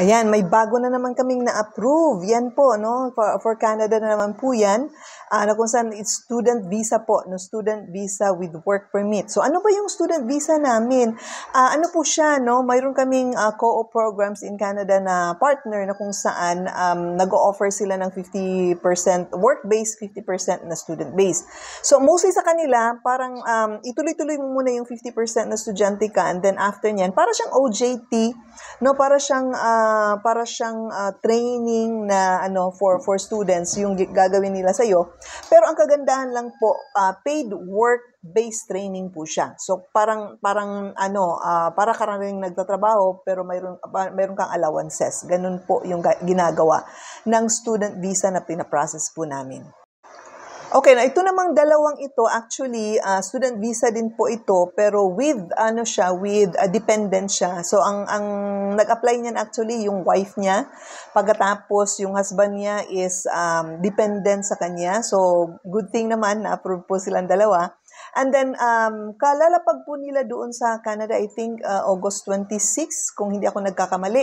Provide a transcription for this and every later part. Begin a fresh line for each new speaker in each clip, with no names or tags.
Ayan, may bago na naman kaming na-approve. Yan po, no? For Canada na naman po yan. Na kung saan it's student visa po, no? Student visa with work permit. So ano ba yung student visa namin? Ano po siya, no? Mayroon kaming co-op programs in Canada na partner na kung saan nag-o-offer sila ng 50% work-based, 50% na student-based. So mostly sa kanila, parang ituloy-tuloy mo muna yung 50% na estudyante ka, and then after niyan, para siyang OJT, no? Para siyang training na for students yung gagawin nila sa iyo. Pero ang kagandahan lang po, paid work-based training po siya. So parang para ka rin nagtatrabaho pero mayroon kang allowances. Ganun po yung ginagawa ng student visa na pinaprocess po namin. Okay, na ito namang dalawang ito, actually, student visa din po ito, pero with dependent siya. So, ang nag-apply niyan actually yung wife niya. Pagkatapos, yung husband niya is dependent sa kanya. So, good thing naman, na-approve po silang dalawa. And then, kalalapag po nila doon sa Canada, I think August 26, kung hindi ako nagkakamali.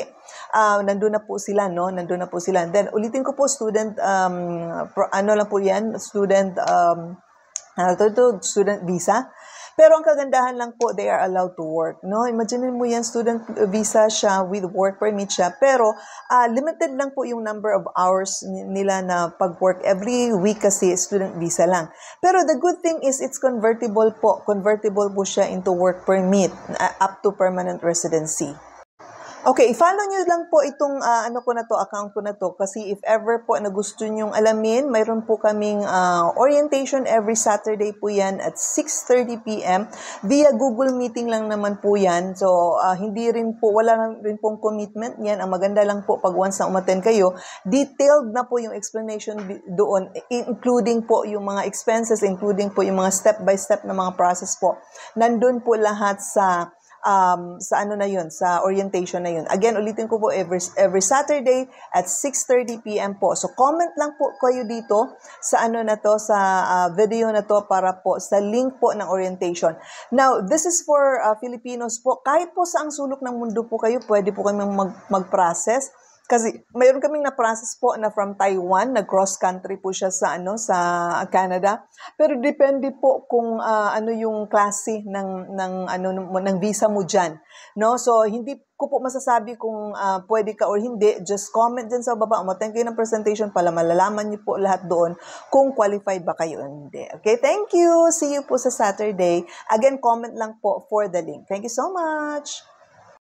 Nandun na po sila, no? Nandun na po sila. And then, ulitin ko po, student, lang po yan, student visa. Pero ang kagandahan lang po, they are allowed to work, no? Imagine mo yan, student visa siya with work permit siya, pero limited lang po yung number of hours nila na pag-work every week kasi student visa lang. Pero the good thing is it's convertible po. Convertible po siya into work permit up to permanent residency. Okay, follow nyo lang po itong account ko na to, kasi if ever po na gusto nyong alamin, mayroon po kaming orientation every Saturday po yan at 6:30 p.m. Via Google Meeting lang naman po yan. So, wala rin pong commitment yan. Ang maganda lang po pag once na umattend kayo, detailed na po yung explanation doon, including po yung mga expenses, including po yung mga step-by-step na mga process po. Nandun po lahat sa orientation na yun. Again, ulitin ko po, every Saturday at 6:30 p.m. po. So, comment lang po kayo dito sa sa video na to para po sa link po ng orientation. Now, this is for Filipinos po. Kahit po saang sulok ng mundo po kayo, pwede po kami mag-process. Kasi mayroon kaming na-process po na from Taiwan, nag-cross country po siya sa Canada. Pero depende po kung yung klase ng visa mo diyan, no? So hindi ko po masasabi kung pwede ka or hindi. Just comment diyan sa baba. Umattend kayo ng presentation para malalaman niyo po lahat doon kung qualified ba kayo o hindi. Okay, thank you. See you po sa Saturday. Again, comment lang po for the link. Thank you so much.